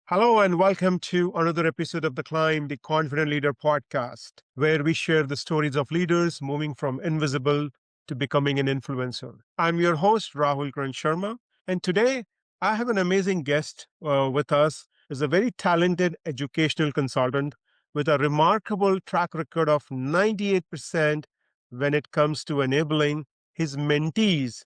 Hello and welcome to another episode of the Climb the Confident Leader podcast, where we share the stories of leaders moving from invisible to becoming an influencer. I'm your host, Rahul Sharma, and today I have an amazing guest with us. Is a very talented educational consultant with a remarkable track record of 98% when it comes to enabling his mentees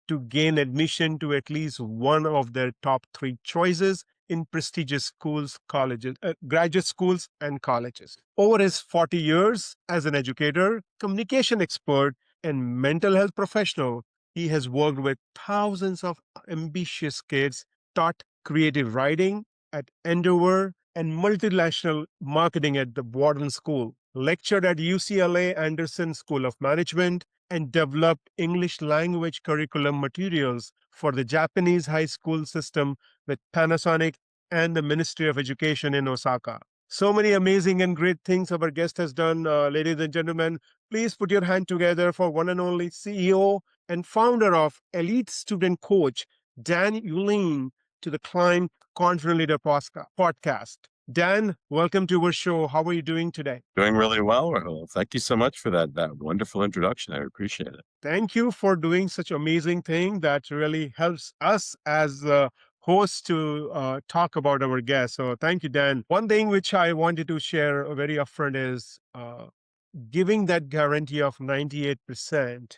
to gain admission to at least one of their top three choices in prestigious schools, colleges, graduate schools, and colleges. Over his 40 years as an educator, communication expert, and mental health professional, he has worked with thousands of ambitious kids, taught creative writing at Endeavor and multinational marketing at the Wharton School, lectured at UCLA Anderson School of Management, and developed English language curriculum materials for the Japanese high school system with Panasonic and the Ministry of Education in Osaka. So many amazing and great things our guest has done, ladies and gentlemen. Please put your hand together for one and only CEO and founder of Elite Student Coach, Dan Ulin, to the Climb Confident Leader podcast. Dan, welcome to our show. How are you doing today? Doing really well, Rahul. Thank you so much for that wonderful introduction. I appreciate it. Thank you for doing such amazing thing that really helps us as hosts to talk about our guests. So thank you, Dan. One thing which I wanted to share very upfront is giving that guarantee of 98%.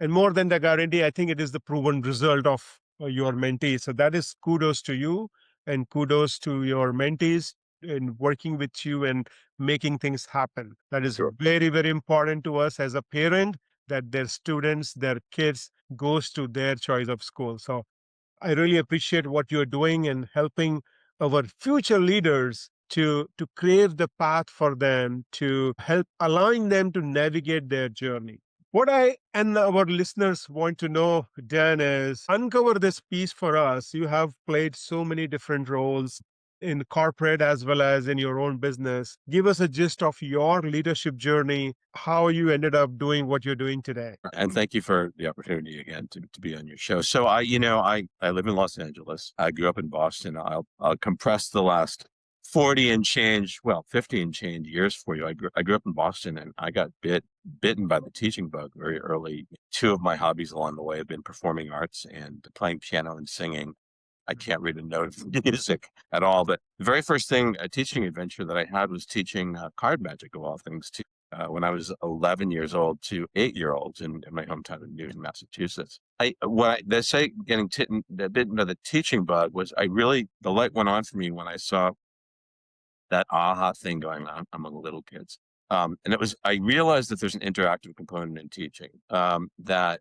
And more than the guarantee, I think it is the proven result of your mentees. So that is kudos to you and kudos to your mentees in working with you and making things happen. That is Sure. very, very important to us as a parent that their students, their kids goes to their choice of school. So I really appreciate what you're doing and helping our future leaders to crave the path for them, to help allowing them to navigate their journey. What I and our listeners want to know, Dan, is uncover this piece for us. You have played so many different roles in corporate as well as in your own business. Give us a gist of your leadership journey, how you ended up doing what you're doing today. And thank you for the opportunity again to be on your show. So I live in Los Angeles. I grew up in Boston. I'll compress the last 40 and change, 50 and change years for you. I grew up in Boston and I got bitten by the teaching bug very early. Two of my hobbies along the way have been performing arts and playing piano and singing. I can't read a note of music at all. But the very first a teaching adventure that I had was teaching card magic, of all things, to when I was 11 years old to 8-year-olds in my hometown of Newton, Massachusetts. They say getting bitten by the teaching bug was the light went on for me when I saw that aha thing going on among little kids. And I realized that there's an interactive component in teaching, that,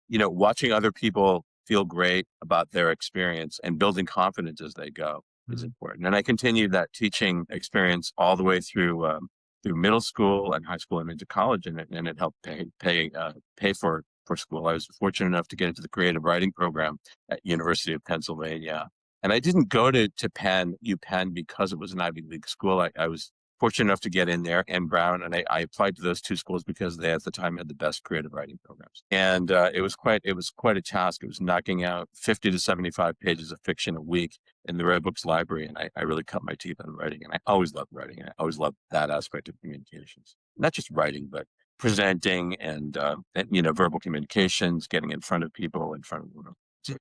watching other people feel great about their experience and building confidence as they go is important. And I continued that teaching experience all the way through middle school and high school and into college, and it helped pay for school. I was fortunate enough to get into the creative writing program at University of Pennsylvania. And I didn't go to UPenn because it was an Ivy League school. I was fortunate enough to get in there and Brown, and I applied to those two schools because they at the time had the best creative writing programs. And it was quite a task. It was knocking out 50 to 75 pages of fiction a week in the Rare Books Library, and I really cut my teeth on writing. And I always loved writing. I always loved that aspect of communications, not just writing, but presenting and verbal communications, getting in front of people, in front of the room.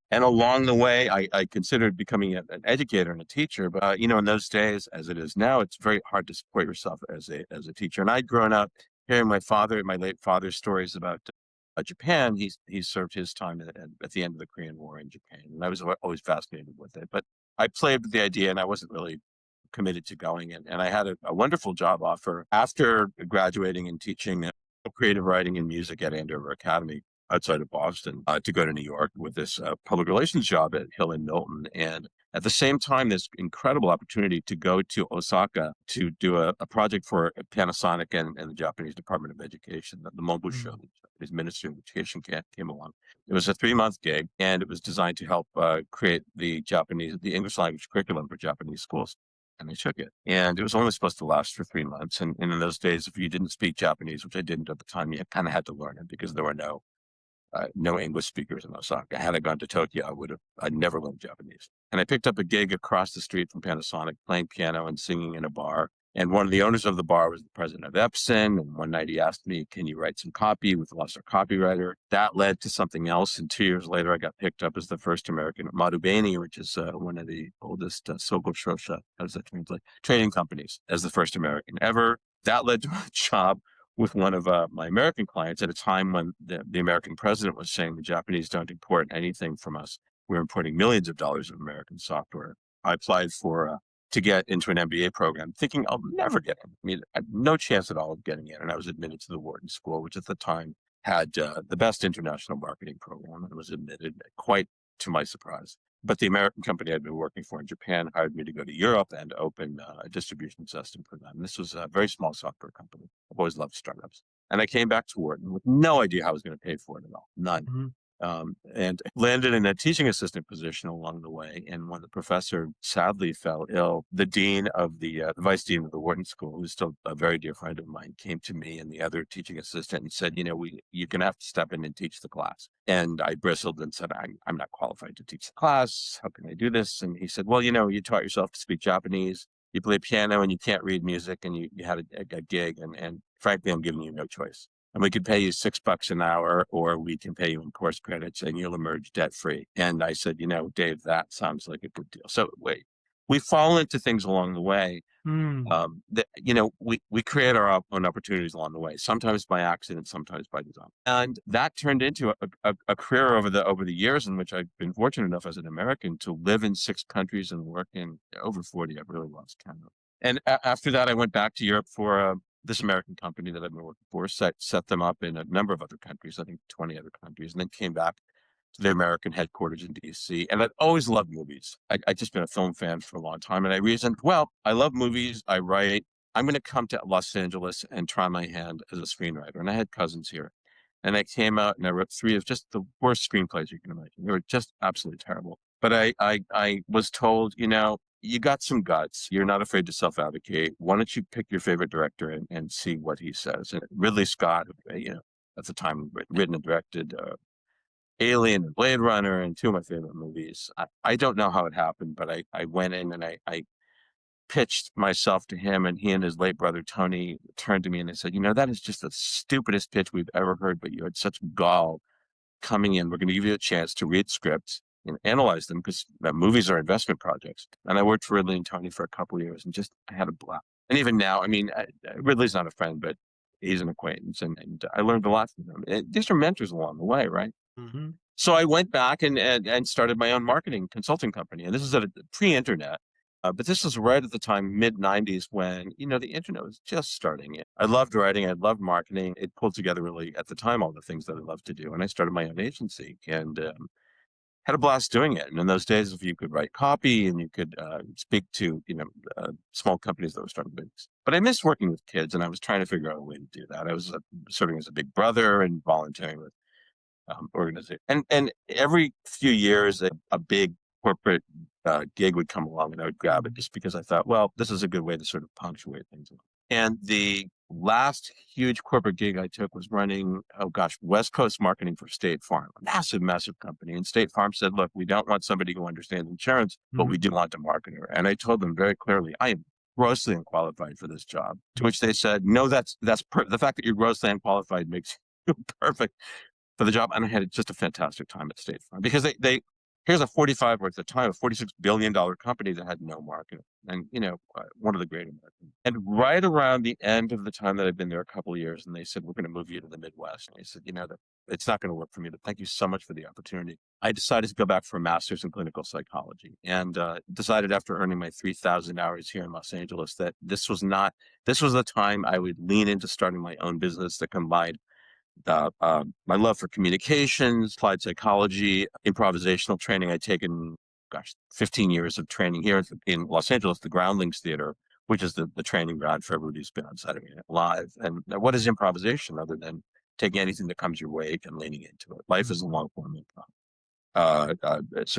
And along the way, I considered becoming an educator and a teacher. But, in those days, as it is now, it's very hard to support yourself as a teacher. And I'd grown up hearing my late father's stories about Japan. He served his time at the end of the Korean War in Japan. And I was always fascinated with it. But I played with the idea and I wasn't really committed to going. And I had a wonderful job offer after graduating and teaching creative writing and music at Andover Academy outside of Boston, to go to New York with this public relations job at Hill and Milton. And at the same time, this incredible opportunity to go to Osaka to do a project for Panasonic and the Japanese Department of Education, the Mobile Show, the Japanese Ministry of Education came along. It was a 3-month gig, and it was designed to help create the English language curriculum for Japanese schools. And I took it. And it was only supposed to last for 3 months. And in those days, if you didn't speak Japanese, which I didn't at the time, you kind of had to learn it because there were no no English speakers in Osaka. Had I gone to Tokyo, I'd never learned Japanese. And I picked up a gig across the street from Panasonic, playing piano and singing in a bar. And one of the owners of the bar was the president of Epson. And one night he asked me, "Can you write some copy?" We've lost our copywriter. That led to something else. And 2 years later, I got picked up as the first American at Marubeni, which is one of the oldest Soko Shosha, how does that translate? Trading companies, as the first American ever. That led to a job with one of my American clients at a time when the American president was saying the Japanese don't import anything from us. We're importing millions of dollars of American software. I applied to get into an MBA program, thinking I'll never get in. I mean, I had no chance at all of getting in. And I was admitted to the Wharton School, which at the time had the best international marketing program, and was admitted quite to my surprise. But the American company I'd been working for in Japan hired me to go to Europe and open a distribution system for them. This was a very small software company. I've always loved startups. And I came back to Wharton with no idea how I was going to pay for it at all. None. Mhm. And landed in a teaching assistant position along the way. And when the professor sadly fell ill, the dean of the vice dean of the Wharton School, who's still a very dear friend of mine, came to me and the other teaching assistant and said, you're going to have to step in and teach the class. And I bristled and said, I'm not qualified to teach the class. How can I do this? And he said, well, you taught yourself to speak Japanese, you play piano, and you can't read music, and you had a gig. And frankly, I'm giving you no choice. And we could pay you $6 an hour, or we can pay you in course credits and you'll emerge debt free. And I said, Dave, that sounds like a good deal. So wait, we fall into things along the way. We create our own opportunities along the way, sometimes by accident, sometimes by design. And that turned into a career over the years, in which I've been fortunate enough as an American to live in 6 countries and work in over 40. I've really lost count. And after that, I went back to Europe for this American company that I've been working for, set them up in a number of other countries, I think 20 other countries, and then came back to the American headquarters in DC. And I've always loved movies. I've just been a film fan for a long time. And I reasoned, well, I love movies, I write, I'm going to come to Los Angeles and try my hand as a screenwriter. And I had cousins here. And I came out and I wrote 3 of just the worst screenplays you can imagine. They were just absolutely terrible. But I was told, you got some guts. You're not afraid to self-advocate. Why don't you pick your favorite director and see what he says? And Ridley Scott, at the time written and directed Alien and Blade Runner and 2 of my favorite movies. I don't know how it happened, but I went in and I pitched myself to him, and he and his late brother, Tony, turned to me and they said, that is just the stupidest pitch we've ever heard, but you had such gall coming in. We're going to give you a chance to read scripts and analyze them, because movies are investment projects. And I worked for Ridley and Tony for a couple of years and just I had a blast. And even now, Ridley's not a friend, but he's an acquaintance, and I learned a lot from them. These are mentors along the way, right? Mhm. So I went back and started my own marketing consulting company. And this is at a pre-internet. But this was right at the time, mid-90s, when, the internet was just starting. I loved writing. I loved marketing. It pulled together really, at the time, all the things that I loved to do. And I started my own agency and had a blast doing it. And in those days, if you could write copy and you could speak to, small companies that were starting business. But I missed working with kids, and I was trying to figure out a way to do that. I was serving as a big brother and volunteering with organization. And every few years, a big corporate gig would come along, and I would grab it just because I thought, well, this is a good way to sort of punctuate things. And the last huge corporate gig I took was running, West Coast marketing for State Farm, a massive, massive company. And State Farm said, look, we don't want somebody who understands insurance, but we do want a marketer. And I told them very clearly, I am grossly unqualified for this job. To which they said, no, the fact that you're grossly unqualified makes you perfect for the job. And I had just a fantastic time at State Farm, because here's a 45, or at the time, a $46 billion company that had no marketing. And, one of the great Americans. And right around the end of the time that I'd been there a couple of years, and they said, we're going to move you to the Midwest. And I said, it's not going to work for me, but thank you so much for the opportunity. I decided to go back for a master's in clinical psychology, and decided after earning my 3,000 hours here in Los Angeles that this was the time I would lean into starting my own business that combined my love for communications, applied psychology, improvisational training. I'd taken, 15 years of training here in Los Angeles, the Groundlings Theater, which is the training ground for everybody who's been on Saturday Night Live. And what is improvisation other than taking anything that comes your way and leaning into it? Life is a long form improv. It's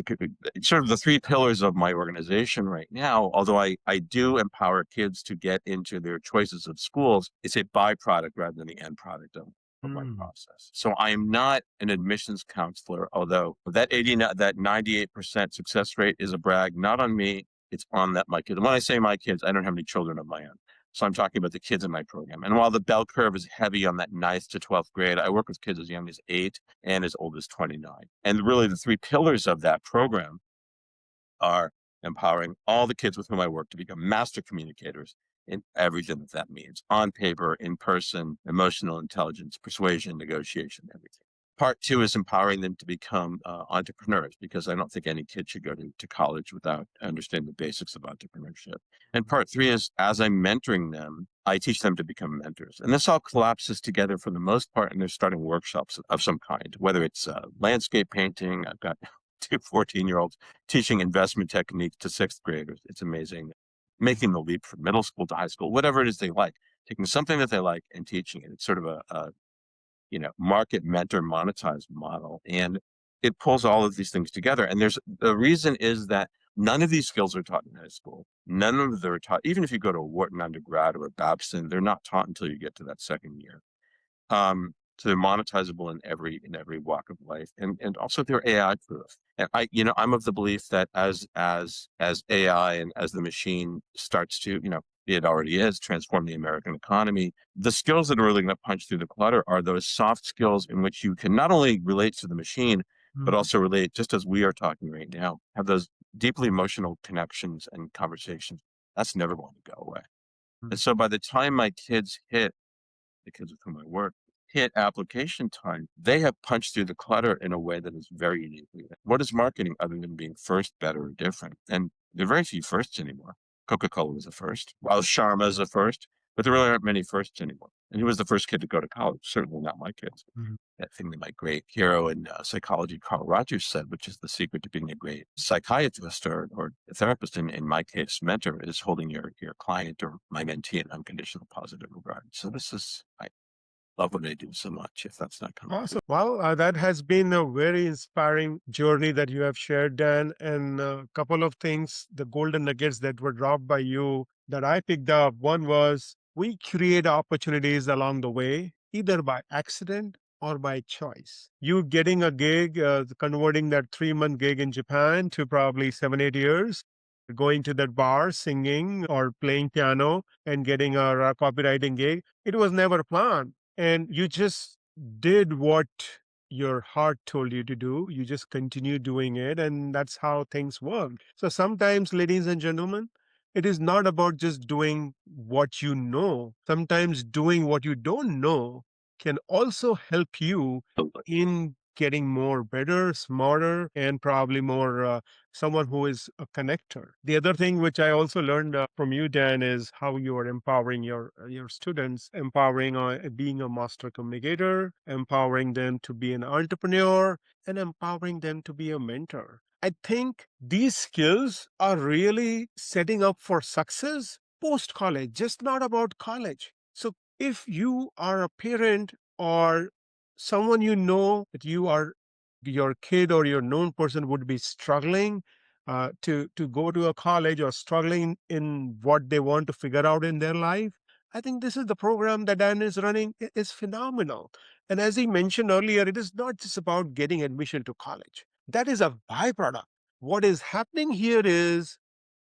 sort of the 3 pillars of my organization right now. Although I do empower kids to get into their choices of schools, it's a byproduct rather than the end product of of my Mm. process. So I am not an admissions counselor, although that 98% success rate is a brag, not on me. It's on that my kids. And when I say my kids, I don't have any children of my own. So I'm talking about the kids in my program. And while the bell curve is heavy on that ninth to 12th grade, I work with kids as young as 8 and as old as 29. And really the three pillars of that program are empowering all the kids with whom I work to become master communicators in everything that means, on paper, in person, emotional intelligence, persuasion, negotiation, everything. Part two is empowering them to become entrepreneurs, because I don't think any kid should go to college without understanding the basics of entrepreneurship. And part three is, as I'm mentoring them, I teach them to become mentors. And this all collapses together for the most part, and they're starting workshops of some kind, whether it's landscape painting. I've got two 14-year-olds teaching investment techniques to sixth graders. It's amazing. Making the leap from middle school to high school, whatever it is they like, taking something that they like and teaching it. It's sort of a market mentor monetized model. And it pulls all of these things together. And the reason is that none of these skills are taught in high school. None of them are taught, even if you go to a Wharton undergrad or a Babson, they're not taught until you get to that second year. So they're monetizable in every walk of life, and also they're AI proof. And I'm of the belief that as AI and as the machine starts to, it already is, transform the American economy, the skills that are really going to punch through the clutter are those soft skills in which you can not only relate to the machine, but also relate, just as we are talking right now, have those deeply emotional connections and conversations. That's never going to go away. And so by the time my kids hit, the kids with whom I work, hit application time, they have punched through the clutter in a way that is very unique. What is marketing other than being first, better, or different? And there are very few firsts anymore. Coca-Cola was a first, while Sharma is a first, but there really aren't many firsts anymore. And who was the first kid to go to college? Certainly not my kids. That thing that my great hero in psychology, Carl Rogers, said, which is the secret to being a great psychiatrist or a therapist, in my case, mentor, is holding your client or my mentee in unconditional positive regard. So I love what I do so much, if that's not coming through. Awesome. Well, that has been a very inspiring journey that you have shared, Dan. And a couple of things, the golden nuggets that were dropped by you that I picked up. One was we create opportunities along the way, either by accident or by choice. You getting a gig, converting that 3-month gig in Japan to probably 7, 8 years, going to that bar, singing or playing piano and getting a copywriting gig. It was never planned. And you just did what your heart told you to do. You just continue doing it, and that's how things work. So sometimes, ladies and gentlemen, it is not about just doing what you know. Sometimes doing what you don't know can also help you in getting more better, smarter, and probably more someone who is a connector. The other thing which I also learned from you, Dan, is how you are empowering your students, empowering being a master communicator, empowering them to be an entrepreneur, and empowering them to be a mentor. I think these skills are really setting up for success post college, just not about college. So if you are a parent or someone you know that your kid or your known person would be struggling to go to a college or struggling in what they want to figure out in their life, I think this is the program that Dan is running is phenomenal. And as he mentioned earlier, it is not just about getting admission to college. That is a byproduct. What is happening here is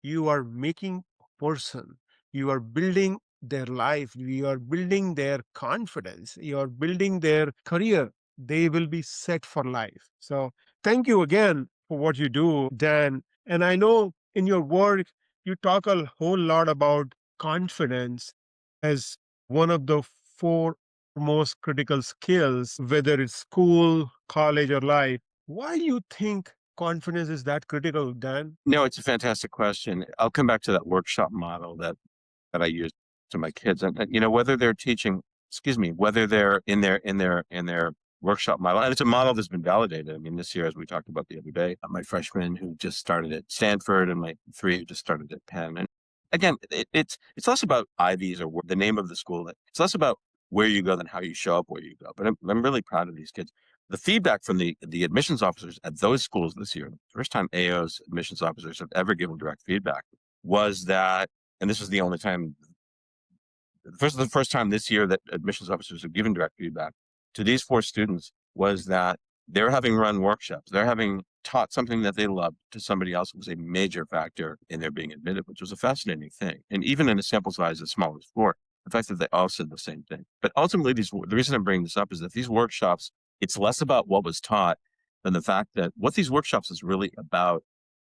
you are making a person, you are building their life, you are building their confidence, you are building their career. They will be set for life. So thank you again for what you do, Dan. And I know in your work, you talk a whole lot about confidence as one of the four most critical skills, whether it's school, college, or life. Why do you think confidence is that critical, Dan? No, it's a fantastic question. I'll come back to that workshop model that I use to my kids, and whether they're teaching, whether they're in their workshop model, and it's a model that's been validated. I mean, this year, as we talked about the other day, my freshman who just started at Stanford and my 3 who just started at Penn. And again, it's less about Ivies or the name of the school. It's less about where you go than how you show up where you go. But I'm really proud of these kids. The feedback from the admissions officers at those schools this year, the first time AO's admissions officers have ever given direct feedback, was that, and this is the only time, the first time this year that admissions officers have given direct feedback, to these 4 students was that they're having run workshops. They're having taught something that they loved to somebody else was a major factor in their being admitted, which was a fascinating thing. And even in a sample size as small as 4, the fact that they all said the same thing. But ultimately, the reason I'm bringing this up is that these workshops, it's less about what was taught than the fact that what these workshops is really about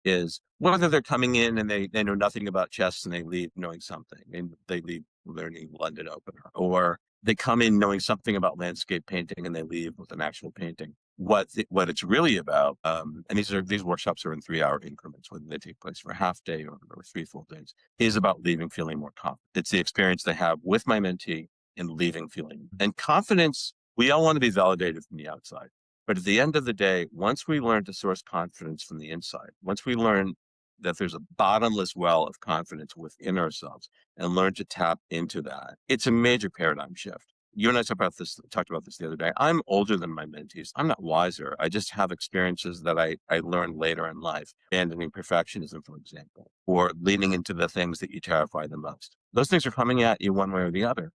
is whether they're coming in and they know nothing about chess and they leave knowing something, and they leave learning London opener, or they come in knowing something about landscape painting and they leave with an actual painting. What it's really about, and these workshops are in 3-hour increments, whether they take place for a half day or 3 full days, is about leaving feeling more confident. It's the experience they have with my mentee in leaving feeling. And confidence, we all want to be validated from the outside. But at the end of the day, once we learn to source confidence from the inside, once we learn that there's a bottomless well of confidence within ourselves and learn to tap into that, it's a major paradigm shift. You and I talked about this the other day. I'm older than my mentees. I'm not wiser. I just have experiences that I learned later in life, abandoning perfectionism, for example, or leaning into the things that you terrify the most. Those things are coming at you one way or the other.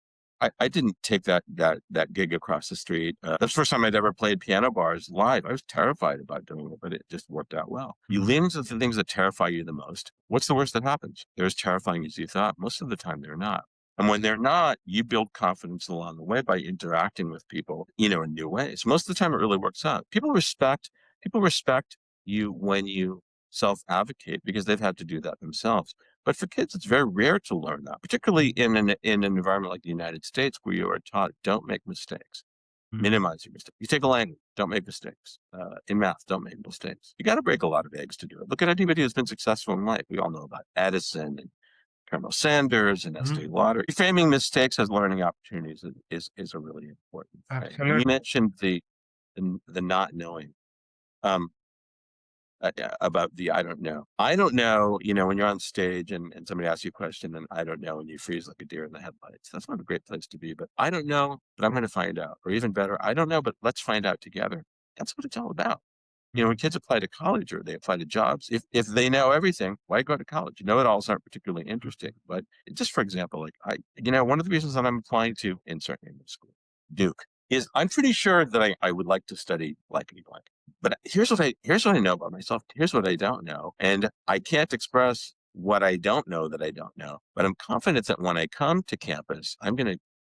I didn't take that gig across the street. That's the first time I'd ever played piano bars live. I was terrified about doing it, but it just worked out well. You lean into the things that terrify you the most. What's the worst that happens? They're as terrifying as you thought. Most of the time, they're not. And when they're not, you build confidence along the way by interacting with people, in new ways. Most of the time, it really works out. People respect you when you self-advocate because they've had to do that themselves. But for kids, it's very rare to learn that, particularly in an environment like the United States, where you are taught, don't make mistakes, minimize your mistakes. You take a language, don't make mistakes. In math, don't make mistakes. You got to break a lot of eggs to do it. Look at anybody who's been successful in life. We all know about Edison and Colonel Sanders and Estee Lauder. Framing mistakes as learning opportunities is a really important thing. Absolutely. And you mentioned the not knowing. About the I don't know. I don't know, when you're on stage and somebody asks you a question and I don't know, and you freeze like a deer in the headlights. That's not a great place to be, but I don't know, but I'm going to find out. Or even better, I don't know, but let's find out together. That's what it's all about. When kids apply to college or they apply to jobs, if they know everything, why go to college? Know-it-alls aren't particularly interesting. But just for example, like one of the reasons that I'm applying to insert name of school, Duke, is I'm pretty sure that I would like to study blankety blank. But here's what I know about myself. Here's what I don't know. And I can't express what I don't know that I don't know. But I'm confident that when I come to campus,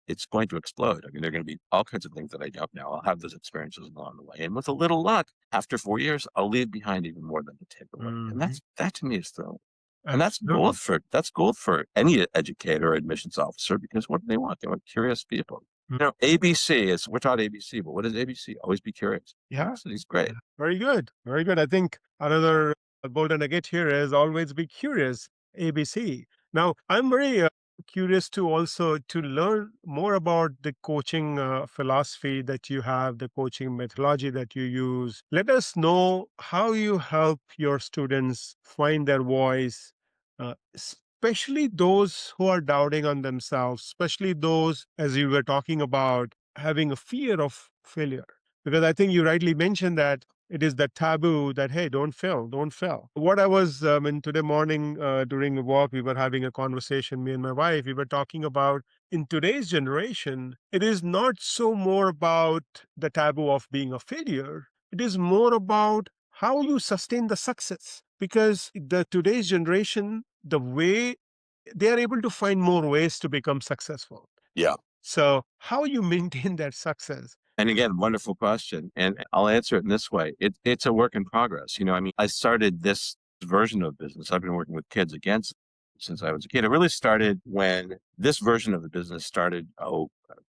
it's going to explode. I mean, there are going to be all kinds of things that I don't know. I'll have those experiences along the way. And with a little luck, after 4 years, I'll leave behind even more than the takeaway. And that to me is thrilling. And that's gold for any educator or admissions officer, because what do they want? They want curious people. ABC we're taught ABC, but what is ABC? Always be curious. Yeah. So it's great. Very good. Very good. I think another golden nugget here is always be curious, ABC. Now, I'm very curious to also to learn more about the coaching philosophy that you have, the coaching methodology that you use. Let us know how you help your students find their voice, especially those who are doubting on themselves, especially those, as you were talking about, having a fear of failure. Because I think you rightly mentioned that it is that taboo that, hey, don't fail, don't fail. What I was in today morning during a walk, we were having a conversation, me and my wife, we were talking about in today's generation, it is not so more about the taboo of being a failure. It is more about how you sustain the success. Because the today's generation, the way they are able to find more ways to become successful. Yeah. So how you maintain that success? And again, wonderful question. And I'll answer it in this way. It's a work in progress. I started this version of business. I've been working with kids again since I was a kid. It really started when this version of the business started,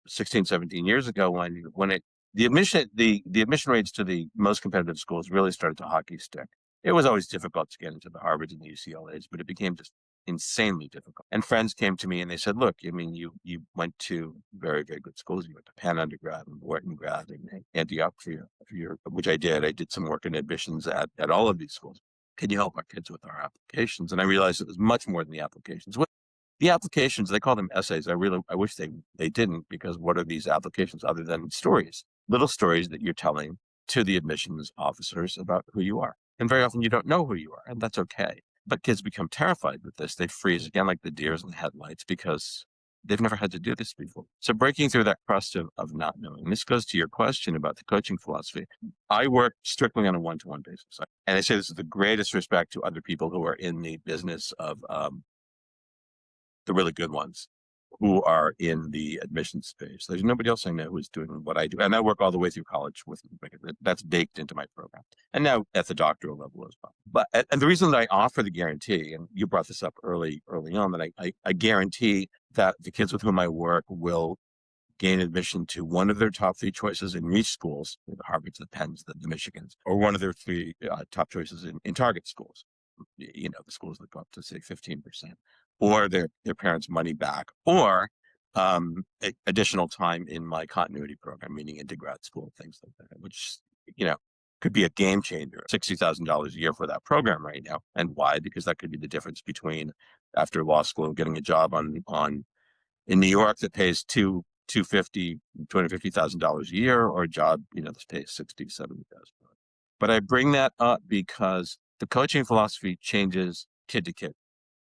16, 17 years ago, when the admission rates to the most competitive schools really started to hockey stick. It was always difficult to get into the Harvards and the UCLAs, but it became just insanely difficult. And friends came to me and they said, look, you went to very, very good schools. You went to Penn undergrad and Wharton grad and Antioch for your, which I did. I did some work in admissions at all of these schools. Can you help our kids with our applications? And I realized it was much more than the applications. The applications, they call them essays. I wish they didn't, because what are these applications other than stories, little stories that you're telling to the admissions officers about who you are. And very often you don't know who you are, and that's okay. But kids become terrified with this. They freeze again like the deers in the headlights because they've never had to do this before. So breaking through that crust of not knowing. This goes to your question about the coaching philosophy. I work strictly on a one-to-one basis. And I say this with the greatest respect to other people who are in the business of the really good ones who are in the admissions space. There's nobody else I know who's doing what I do. And I work all the way through college with that's baked into my program. And now at the doctoral level as well. But and the reason that I offer the guarantee, and you brought this up early on, that I guarantee that the kids with whom I work will gain admission to one of their top three choices in reach schools, the Harvards, the Penns, the Michigans, or one of their three top choices in target schools, the schools that go up to say 15%, or their parents' money back, or additional time in my continuity program, meaning into grad school, things like that, which, could be a game changer. $60,000 a year for that program right now. And why? Because that could be the difference between after law school getting a job in New York that pays $250,000 a year, or a job, that pays $60,000, $70,000. But I bring that up because the coaching philosophy changes kid to kid.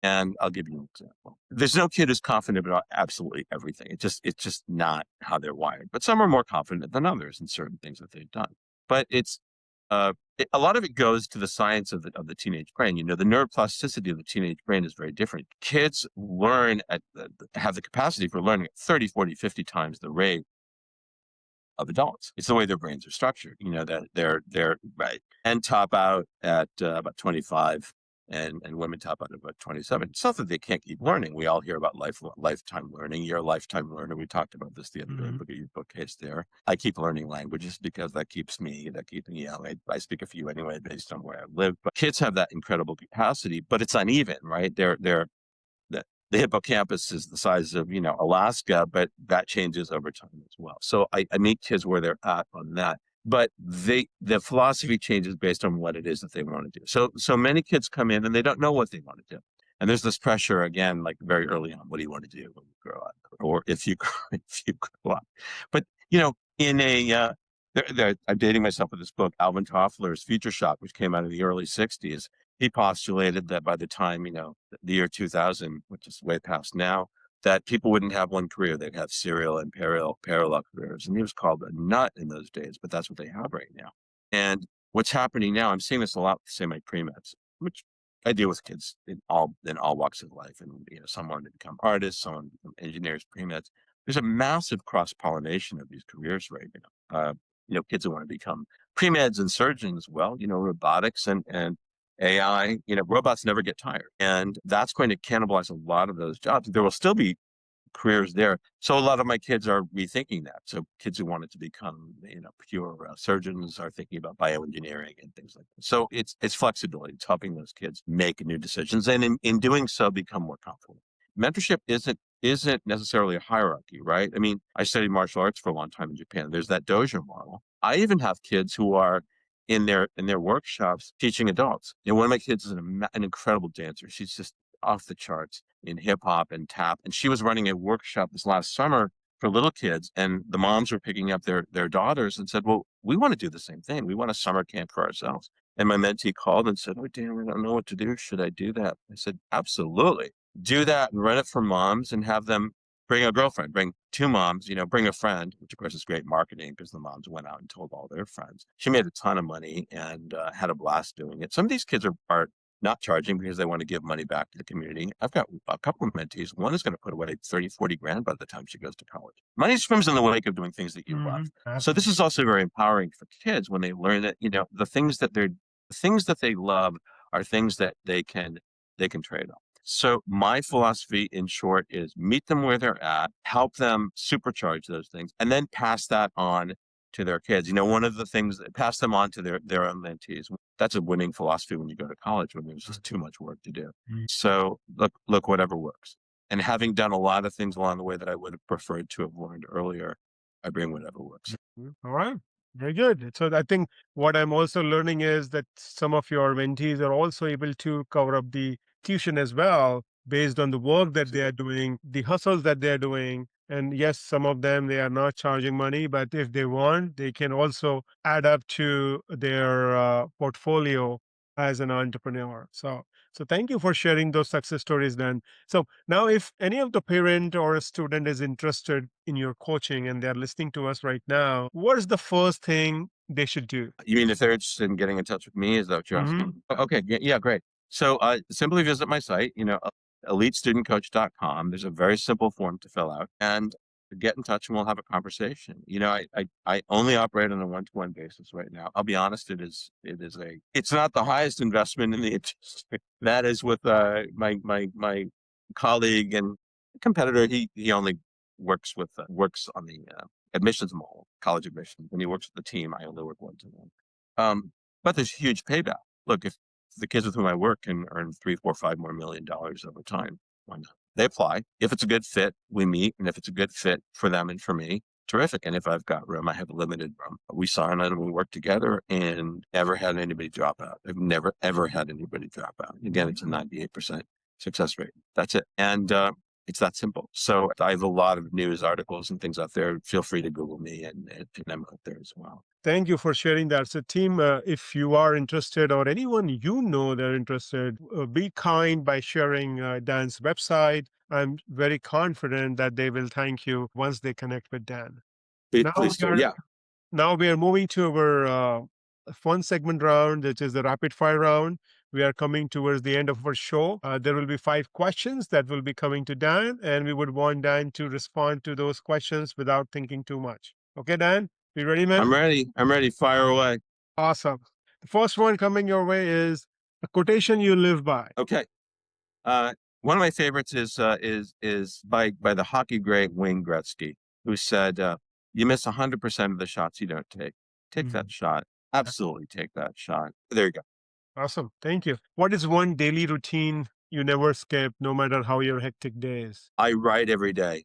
And I'll give you an example. There's no kid who's confident about absolutely everything. It's just not how they're wired. But some are more confident than others in certain things that they've done. But a lot of it goes to the science of the teenage brain. The neuroplasticity of the teenage brain is very different. Kids learn have the capacity for learning at 30, 40, 50 times the rate of adults. It's the way their brains are structured. That they're right, and top out at about 25, and women top out at about 27. It's not that they can't keep learning. We all hear about lifetime learning. You're a lifetime learner. We talked about this the other day. Look at your bookcase there. I keep learning languages because that keeps me young. I speak a few anyway based on where I live. But kids have that incredible capacity, but it's uneven, right? The hippocampus is the size of, Alaska, but that changes over time as well. So I meet kids where they're at on that. But the philosophy changes based on what it is that they want to do. So many kids come in and they don't know what they want to do. And there's this pressure, again, like very early on, what do you want to do when you grow up? Or if you grow up. But, I'm dating myself with this book, Alvin Toffler's Future Shock, which came out in the early 60s. He postulated that by the time, the year 2000, which is way past now, that people wouldn't have one career. They'd have serial and parallel careers. And he was called a nut in those days, but that's what they have right now. And what's happening now, I'm seeing this a lot with, say, my pre-meds, which I deal with kids in all walks of life. And, some want to become artists, some want to become engineers, pre-meds. There's a massive cross-pollination of these careers right now. Kids who want to become pre-meds and surgeons, well, robotics and AI, robots never get tired. And that's going to cannibalize a lot of those jobs. There will still be careers there. So a lot of my kids are rethinking that. So kids who wanted to become, pure surgeons are thinking about bioengineering and things like that. So it's flexibility. It's helping those kids make new decisions, and in doing so, become more confident. Mentorship isn't necessarily a hierarchy, right? I mean, I studied martial arts for a long time in Japan. There's that dojo model. I even have kids who are in their workshops teaching adults. One of my kids is an incredible dancer. She's just off the charts in hip hop and tap. And she was running a workshop this last summer for little kids, and the moms were picking up their daughters and said, well, we want to do the same thing. We want a summer camp for ourselves. And my mentee called and said, oh, Dan, we don't know what to do. Should I do that? I said, absolutely. Do that and run it for moms and have them bring a girlfriend, bring two moms, bring a friend, which of course is great marketing because the moms went out and told all their friends. She made a ton of money and had a blast doing it. Some of these kids are not charging because they want to give money back to the community. I've got a couple of mentees. One is going to put away 30, 40 grand by the time she goes to college. Money swims in the wake of doing things that you love. So this is also very empowering for kids when they learn that, the things that they love are things that they can trade on. So my philosophy, in short, is meet them where they're at, help them supercharge those things, and then pass that on to their kids. One of the things that pass them on to their own mentees. That's a winning philosophy when you go to college, when there's just too much work to do. So look, whatever works. And having done a lot of things along the way that I would have preferred to have learned earlier, I bring whatever works. All right. Very good. So I think what I'm also learning is that some of your mentees are also able to cover up the tuition as well based on the work that they are doing, the hustles that they're doing. And yes, some of them, they are not charging money, but if they want, they can also add up to their portfolio as an entrepreneur. So thank you for sharing those success stories, Dan. So now, if any of the parent or a student is interested in your coaching and they're listening to us right now, what is the first thing they should do? You mean if they're interested in getting in touch with me? Is that what you're Hmm. asking? Okay, yeah, great. So simply visit my site, elitestudentcoach.com. There's a very simple form to fill out and get in touch and we'll have a conversation. I only operate on a one-to-one basis right now. I'll be honest, it's not the highest investment in the industry. That is with my colleague and competitor. He only works on the admissions model, college admissions. When he works with the team, I only work one-to-one. But there's huge payback. Look, if the kids with whom I work can earn $3, $4, $5 more over time, why not? They apply. If it's a good fit, we meet. And if it's a good fit for them and for me, terrific. And if I've got room, I have a limited room. We sign on and we work together and never had anybody drop out. I've never, ever had anybody drop out. Again, it's a 98% success rate. That's it. And it's that simple. So I have a lot of news articles and things out there. Feel free to Google me and I'm out there as well. Thank you for sharing that. So, team, if you are interested or anyone you know they're interested, be kind by sharing Dan's website. I'm very confident that they will thank you once they connect with Dan. Now Please we do. are, Yeah. now we are moving to our fun segment round, which is the rapid fire round. We are coming towards the end of our show. There will be 5 questions that will be coming to Dan, and we would want Dan to respond to those questions without thinking too much. Okay, Dan? You ready, man? I'm ready. I'm ready. Fire away. Awesome. The first one coming your way is a quotation you live by. Okay. One of my favorites is by the hockey great Wayne Gretzky, who said, "You miss 100% of the shots you don't take. Take that shot. Absolutely take that shot." There you go. Awesome. Thank you. What is one daily routine you never skip, no matter how your hectic day is? I write every day.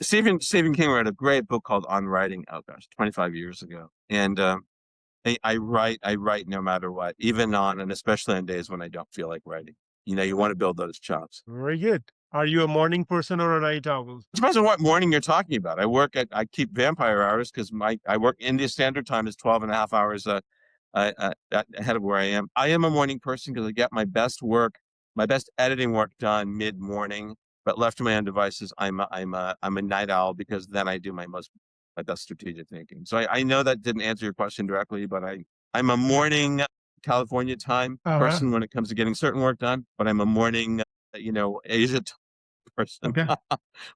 Stephen King wrote a great book called On Writing. Oh gosh, 25 years ago, and I write no matter what, even on and especially on days when I don't feel like writing. You want to build those chops. Very good. Are you a morning person or a night owl? It depends on what morning you're talking about. I keep vampire hours because I work India Standard Time is 12 and a half hours ahead of where I am. I am a morning person because I get my best editing work done mid-morning. But left to my own devices, I'm a night owl because then I do my best strategic thinking. So I know that didn't answer your question directly, but I'm a morning California time person when it comes to getting certain work done. But I'm a morning Asia person Okay.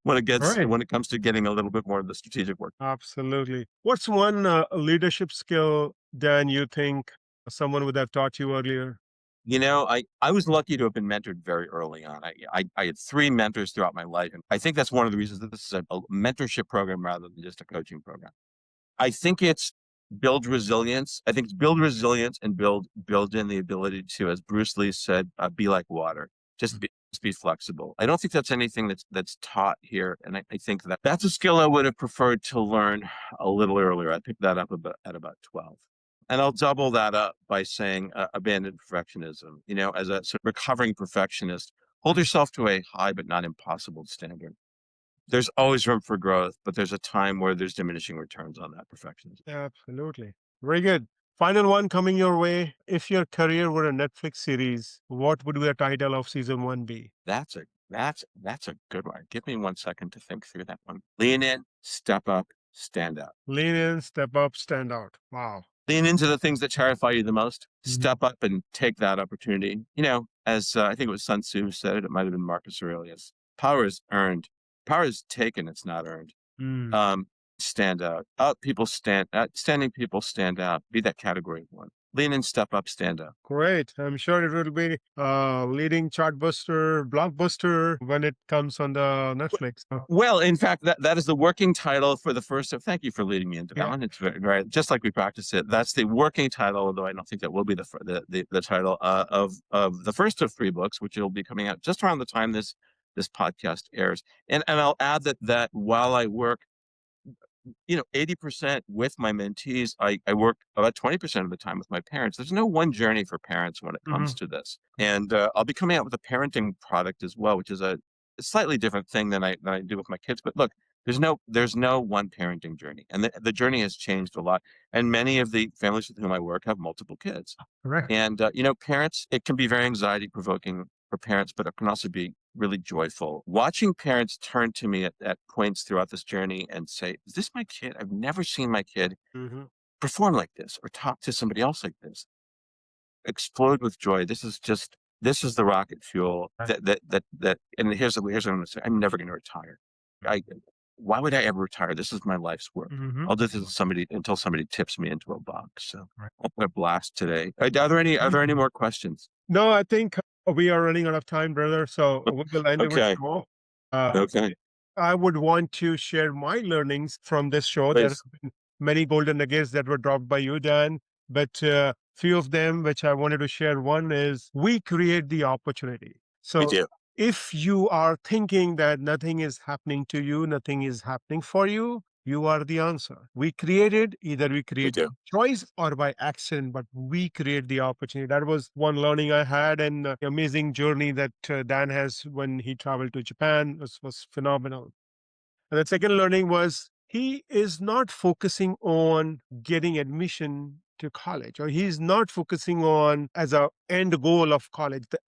when Right. it comes to getting a little bit more of the strategic work. Absolutely. What's one leadership skill, Dan, you think someone would have taught you earlier? I was lucky to have been mentored very early on. I had 3 mentors throughout my life, and I think that's one of the reasons that this is a mentorship program rather than just a coaching program. I think it's build resilience. I think it's build resilience and build in the ability to, as Bruce Lee said, be like water. Just be flexible. I don't think that's anything that's taught here, and I think that's a skill I would have preferred to learn a little earlier. I picked that up at about 12. And I'll double that up by saying abandon perfectionism. As a sort of recovering perfectionist, hold yourself to a high but not impossible standard. There's always room for growth, but there's a time where there's diminishing returns on that perfectionism. Absolutely. Very good. Final one coming your way. If your career were a Netflix series, what would the title of season 1 be? That's a good one. Give me 1 second to think through that one. Lean in, step up, stand out. Lean in, step up, stand out. Wow. Lean into the things that terrify you the most. Step up and take that opportunity. As I think it was Sun Tzu said it, it might have been Marcus Aurelius. Power is earned. Power is taken. It's not earned. Stand out. Standing people stand out. Be that category 1. Lean in, step up, stand out. Great. I'm sure it will be leading chartbuster, blockbuster when it comes on the Netflix. Well, in fact, that is the working title for the first. Thank you for leading me into that Yeah. one. It's very just like we practice it. That's the working title, although I don't think that will be the title of the first of 3 books, which will be coming out just around the time this podcast airs. And I'll add that while I work 80% with my mentees, I work about 20% of the time with my parents. There's no one journey for parents when it comes to this. And I'll be coming out with a parenting product as well, which is a slightly different thing than I do with my kids. But look, there's no one parenting journey, and the journey has changed a lot. And many of the families with whom I work have multiple kids. Correct. And parents, it can be very anxiety provoking for parents, but it can also be really joyful. Watching parents turn to me at points throughout this journey and say, "Is this my kid? I've never seen my kid Hmm. perform like this or talk to somebody else like this." Explode with joy. This is the rocket fuel that. And here's what I'm going to say: I'm never going to retire. I Why would I ever retire? This is my life's work. Hmm. I'll do this until somebody tips me into a box. So Right. I've had a blast today. Are there any more questions? No, I think we are running out of time, brother. So we will end our Okay. show. Uh, Okay. I would want to share my learnings from this show. There have Please. been many golden nuggets that were dropped by you, Dan, but few of them which I wanted to share. One is we create the opportunity. We So do. if you are thinking that nothing is happening to you, nothing is happening for you, you are the answer. We created, either we We create do. choice or by accident, but we create the opportunity. That was one learning I had, and amazing journey that Dan has when he traveled to Japan was phenomenal. And the second learning was he is not focusing on getting admission to college, or he's not focusing on as a end goal of college. The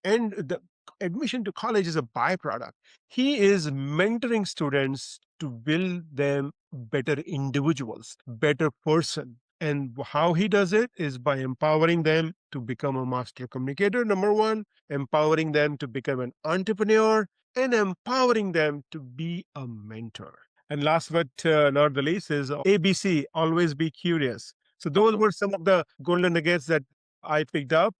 admission to college is a byproduct. He is mentoring students to build them better individuals, better person. And how he does it is by empowering them to become a master communicator, number one, empowering them to become an entrepreneur, and empowering them to be a mentor. And last but not the least is ABC, always be curious. So those were some of the golden nuggets that I picked up.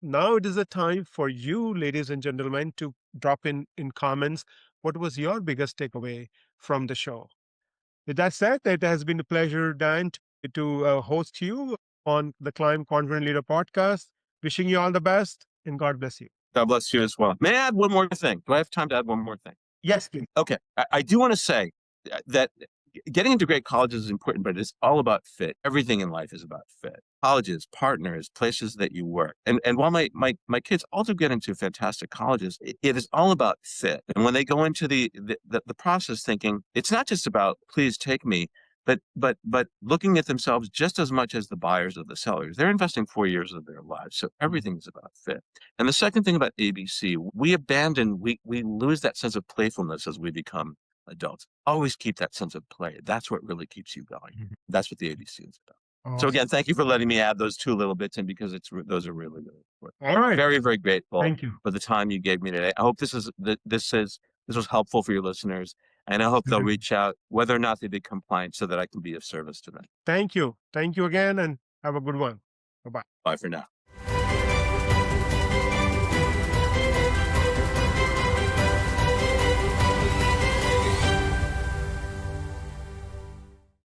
Now it is the time for you, ladies and gentlemen, to drop in comments. What was your biggest takeaway from the show? With that said, it has been a pleasure, Dan, to host you on the Climb Confident Leader podcast. Wishing you all the best and God bless you. God bless you as well. May I add one more thing? Do I have time to add one more thing? Yes, please. Okay. I do want to say that getting into great colleges is important, but it's all about fit. Everything in life is about fit. Colleges, partners, places that you work. And while my kids also get into fantastic colleges, it is all about fit. And when they go into the process thinking, it's not just about please take me, but looking at themselves just as much as the buyers or the sellers. They're investing 4 years of their lives. So everything is about fit. And the second thing about ABC, we lose that sense of playfulness as we become adults. Always keep that sense of play. That's what really keeps you going. Mhm. That's what the ABC is about. So Awesome. again, thank you for letting me add those two little bits in because those are really, really important. All right. Very, very grateful Thank you. for the time you gave me today. I hope this was helpful for your listeners, and I hope they'll reach out whether or not they become clients so that I can be of service to them. Thank you. Thank you again and have a good one. Bye bye. Bye for now.